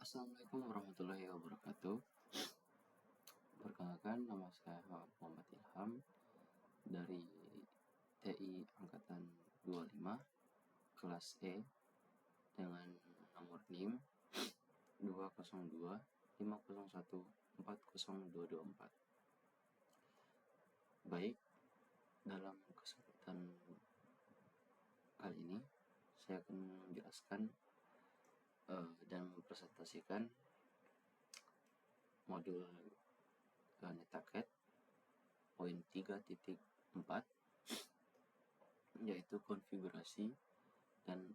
Assalamualaikum warahmatullahi wabarakatuh. Perkenalkan, nama saya Muhammad Ilham dari TI Angkatan 25 kelas E dengan nomor NIM 202 501 40224. Baik, dalam kesempatan kali ini saya akan menjelaskan dan mempresentasikan modul NetAcad poin 3.4, yaitu konfigurasi dan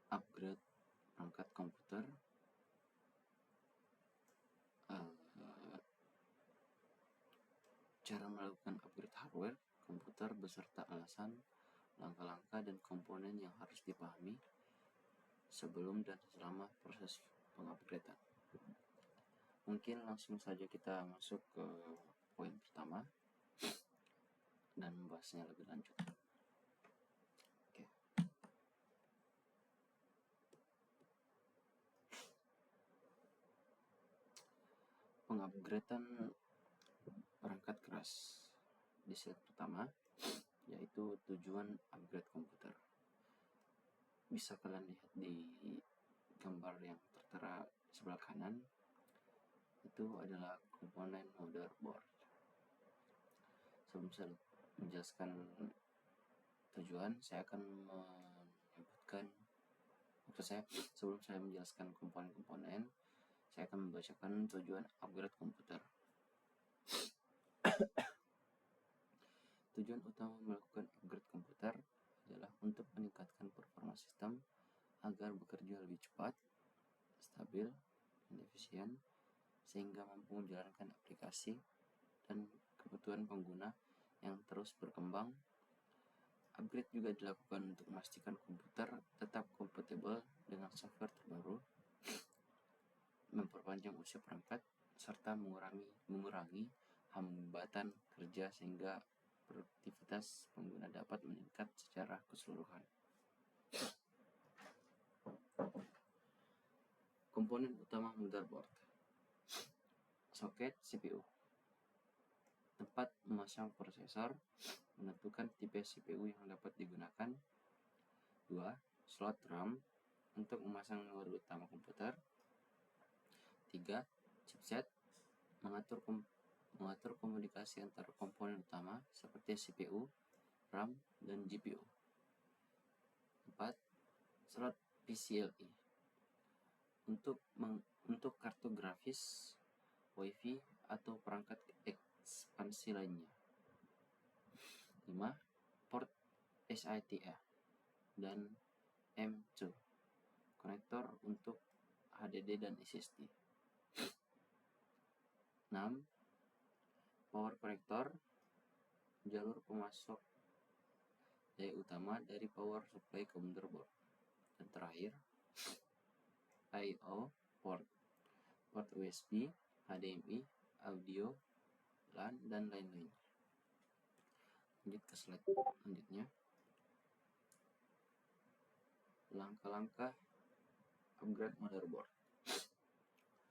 upgrade perangkat komputer. Cara melakukan upgrade hardware komputer beserta alasan, langkah-langkah dan komponen yang harus dipahami sebelum dan selama proses pengupgradean. Mungkin langsung saja kita masuk ke poin pertama dan membahasnya lebih lanjut. Oke. Pengupgradean perangkat keras di slide pertama, yaitu tujuan upgrade komputer. Bisa kalian lihat di gambar yang tertera sebelah kanan, itu adalah komponen motherboard. Sebelum saya menjelaskan tujuan, saya akan menyebutkan, sebelum saya menjelaskan komponen-komponen, saya akan membacakan tujuan upgrade komputer. Tujuan utama melakukan upgrade komputer adalah untuk meningkatkan performa sistem agar bekerja lebih cepat, stabil, dan efisien, sehingga mampu menjalankan aplikasi dan kebutuhan pengguna yang terus berkembang. Upgrade juga dilakukan untuk memastikan komputer tetap kompatibel dengan software terbaru, memperpanjang usia perangkat, serta mengurangi hambatan kerja sehingga produktivitas pengguna dapat meningkat secara keseluruhan. Komponen utama motherboard: soket CPU, tempat memasang prosesor, menentukan tipe CPU yang dapat digunakan. 2. Slot RAM untuk memasang memori utama komputer. 3. Chipset, mengatur komunikasi antara komponen utama seperti CPU, RAM, dan GPU. 4. Slot PCIe untuk kartu grafis, WiFi, atau perangkat ekspansi lainnya. 5. Port SATA dan M2, konektor untuk HDD dan SSD. 6. Power connector, jalur pemasok daya utama dari power supply ke motherboard. Dan terakhir, I/O port USB, HDMI, audio, LAN, dan lain-lain. Lanjut ke slide selanjutnya. Langkah-langkah upgrade motherboard.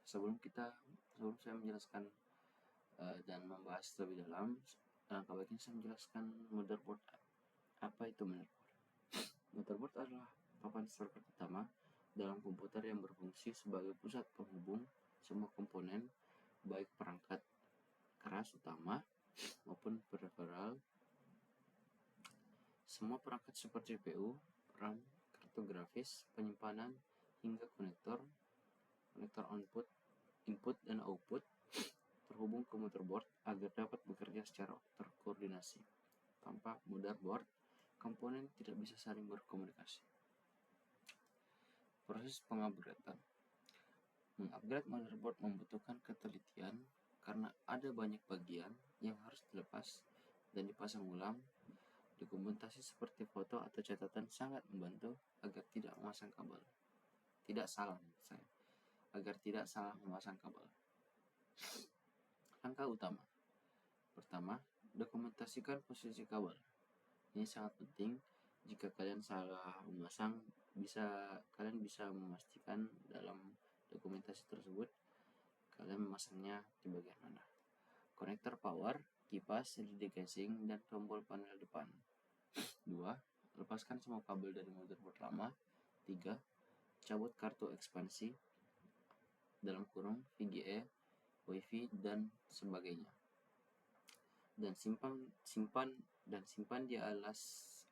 Sebelum saya menjelaskan dan membahas lebih dalam, langkah baiknya saya menjelaskan motherboard. Apa itu motherboard? Motherboard adalah papan server utama dalam komputer yang berfungsi sebagai pusat penghubung semua komponen, baik perangkat keras utama maupun peripheral. Semua perangkat seperti CPU, RAM, kartu grafis, penyimpanan, hingga konektor input dan output terhubung ke motherboard agar dapat bekerja secara terkoordinasi. Tanpa motherboard, komponen tidak bisa saling berkomunikasi. Proses pengupgradean. Mengupgrade motherboard membutuhkan ketelitian karena ada banyak bagian yang harus dilepas dan dipasang ulang. Dokumentasi seperti foto atau catatan sangat membantu agar tidak salah memasang kabel. Langkah utama. Pertama, dokumentasikan posisi kabel. Ini sangat penting. Jika kalian salah memasang, kalian bisa memastikan dalam dokumentasi tersebut, kalian memasangnya di bagian mana. Konektor power, kipas, LED casing, dan tombol panel depan. 2. Lepaskan semua kabel dari motherboard lama. 3. Cabut kartu ekspansi (VGA, WiFi, dan sebagainya) dan simpan di alas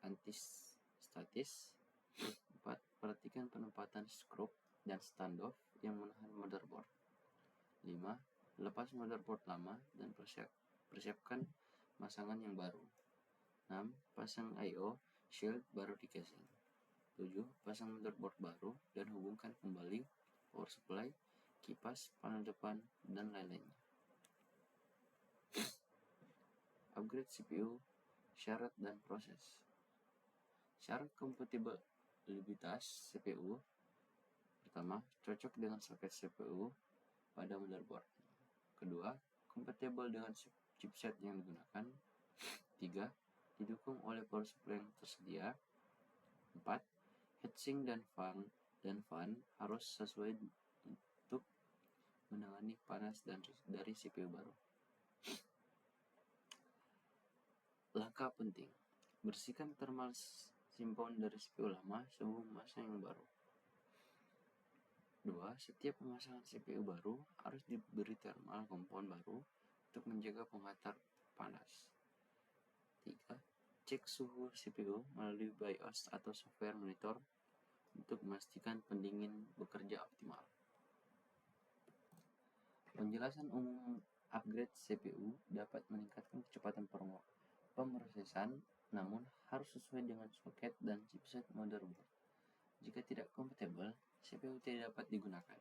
anti-statis. 4. Perhatikan penempatan skrup dan standoff yang menahan motherboard. 5. Lepas motherboard lama dan persiapkan masangan yang baru. 6. Pasang I/O shield baru di casing. 7. Pasang motherboard baru dan hubungkan kembali power supply, kipas, panel depan, dan lain-lainnya. Upgrade CPU, syarat dan proses. Syarat kompatibilitas CPU. Pertama, cocok dengan soket CPU pada motherboard. Kedua, kompatibel dengan chipset yang digunakan. 3. Didukung oleh power supply yang tersedia. 4. Heatsink dan fan harus sesuai untuk menangani panas dari CPU baru. Langkah penting: bersihkan thermal siphon dari CPU lama sebelum memasang yang baru. 2. Setiap pemasangan CPU baru harus diberi thermal compound baru untuk menjaga penghantar panas. 3. Cek suhu CPU melalui BIOS atau software monitor untuk memastikan pendingin bekerja optimal. Penjelasan umum upgrade CPU dapat meningkatkan kecepatan pemrosesan, namun harus sesuai dengan soket dan chipset motherboard. Jika tidak kompatibel, CPU tidak dapat digunakan.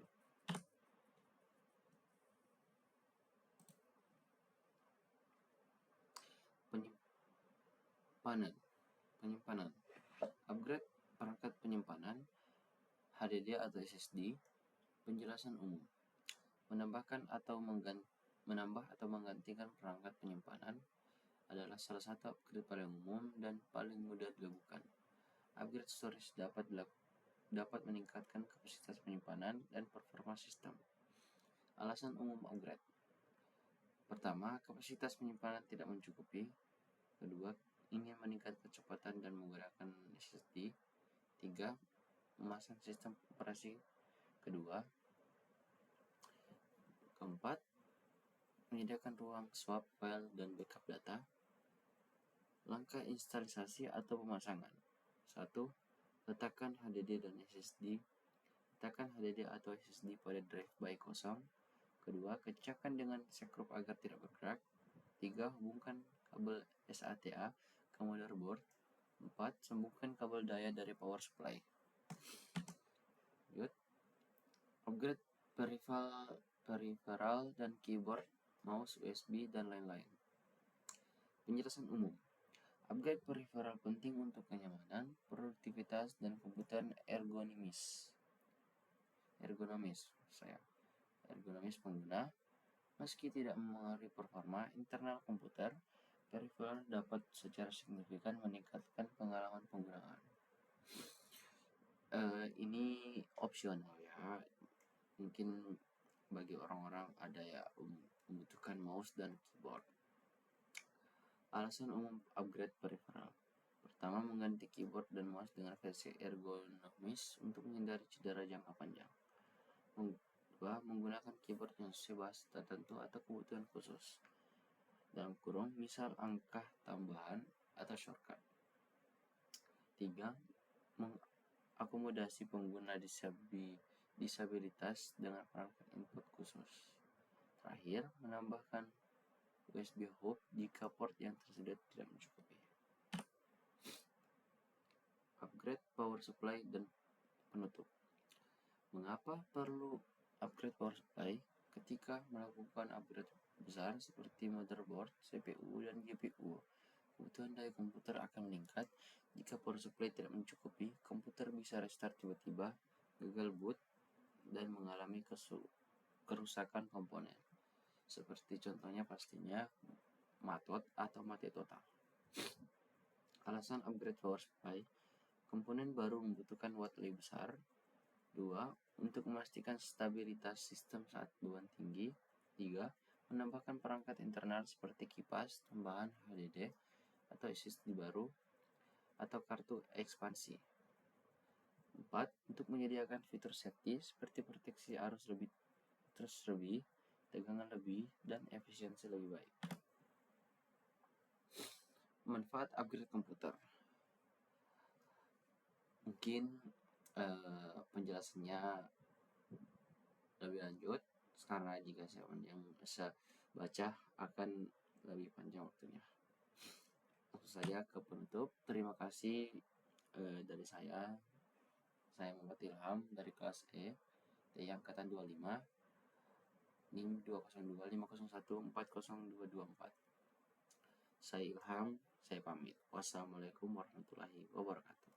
Penyimpanan. Upgrade perangkat penyimpanan, HDD atau SSD. Penjelasan umum: menambah atau menggantikan perangkat penyimpanan adalah salah satu upgrade paling umum dan paling mudah dilakukan. Upgrade storage dapat meningkatkan kapasitas penyimpanan dan performa sistem. Alasan umum upgrade: pertama, kapasitas penyimpanan tidak mencukupi. Kedua, ingin meningkatkan kecepatan dan menggunakan SSD. 3. Memasang sistem operasi kedua. Keempat, menyediakan ruang swap file dan backup data. Langkah instalisasi atau pemasangan. 1. Letakkan HDD dan SSD. Letakkan HDD atau SSD pada drive by kosong. Kedua, kencangkan dengan sekrup agar tidak bergerak. 3. Hubungkan kabel SATA ke motherboard. 4. Sambungkan kabel daya dari power supply. Upgrade peripheral dan keyboard, mouse, USB, dan lain-lain. Penjelasan umum: upgrade peripheral penting untuk kenyamanan, produktivitas, dan kebutuhan ergonomis pengguna. Meski tidak mempengaruhi performa internal komputer, peripheral dapat secara signifikan meningkatkan pengalaman penggunaan. Ini opsional ya. Mungkin bagi orang-orang ada ya membutuhkan mouse dan keyboard. Alasan umum upgrade peripheral: pertama, mengganti keyboard dan mouse dengan versi ergonomis untuk menghindari cedera jangka panjang. Kedua, menggunakan keyboard yang sesuai bahasa tertentu atau kebutuhan khusus (misal angka tambahan atau shortcut). 3. Mengakomodasi pengguna disabilitas dengan perangkat input khusus. Terakhir, menambahkan USB hub jika port yang tersedia tidak mencukupi. Upgrade power supply dan penutup. Mengapa perlu upgrade power supply? Ketika melakukan upgrade besar seperti motherboard, CPU, dan GPU, kebutuhan daya komputer akan meningkat. Jika power supply tidak mencukupi, komputer bisa restart tiba-tiba, gagal boot, dan mengalami kerusakan komponen. Seperti contohnya pastinya matot atau mati total. Alasan upgrade power supply: komponen baru membutuhkan watt lebih besar. 2. Untuk memastikan stabilitas sistem saat beban tinggi. 3. Menambahkan perangkat internal seperti kipas tambahan HDD atau SSD baru atau kartu ekspansi. 4. Untuk menyediakan fitur safety seperti proteksi arus lebih, tegangan lebih, dan efisiensi lebih baik. Manfaat upgrade komputer. Mungkin penjelasannya lebih lanjut karena jika yang saya baca akan lebih panjang waktunya. Langsung saja ke penutup. Terima kasih dari saya. Saya Muhammad Ilham dari kelas E, TI angkatan 25, NIM 20250140224. Saya Ilham, saya pamit. Wassalamualaikum warahmatullahi wabarakatuh.